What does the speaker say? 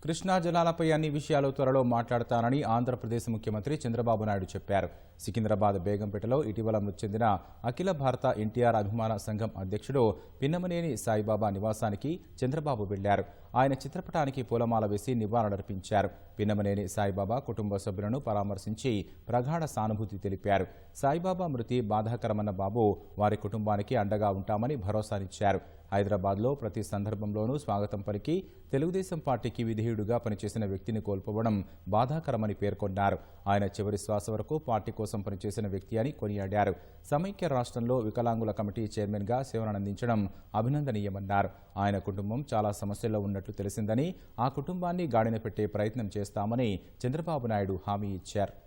కృష్ణా జలాలపై అన్ని విషయాలు త్వరలో మాట్లాడతానని ఆంధ్రప్రదేశ్ ముఖ్యమంత్రి చంద్రబాబు నాయుడు చెప్పారు. సికింద్రాబాద్ బేగంపేటలో ఇటీవల మృతి చెందిన అఖిల భారత ఎన్టీఆర్ అభిమాన సంఘం అధ్యక్షుడు పిన్నమనేని సాయిబాబా నివాసానికి చంద్రబాబు వెళ్లారు. ఆయన చిత్రపటానికి పూలమాల వేసి నివాళులర్పించారు. పిన్నమనేని సాయిబాబా కుటుంబ సభ్యులను పరామర్శించి ప్రగాఢ సానుభూతి తెలిపారు. సాయిబాబా మృతి బాధాకరమన్న బాబు వారి కుటుంబానికి అండగా ఉంటామని భరోసానిచ్చారు. హైదరాబాద్లో ప్రతి సందర్భంలోనూ స్వాగతం పలికి తెలుగుదేశం పార్టీకి విధేయుడుగా పనిచేసిన వ్యక్తిని కోల్పోవడం బాధాకరమని పేర్కొన్నారు. ఆయన చివరి శ్వాస వరకు పార్టీ కోసం పనిచేసిన వ్యక్తి అని కొనియాడారు. సమైక్య రాష్ట్రంలో వికలాంగుల కమిటీ చైర్మన్గా సేవలందించడం అభినందనీయమన్నారు. ఆయన కుటుంబం చాలా సమస్యల్లో ఉన్నట్లు తెలిసిందని, ఆ కుటుంబాన్ని గాడిన పెట్టే ప్రయత్నం చేస్తామని చంద్రబాబు నాయుడు హామీ ఇచ్చారు.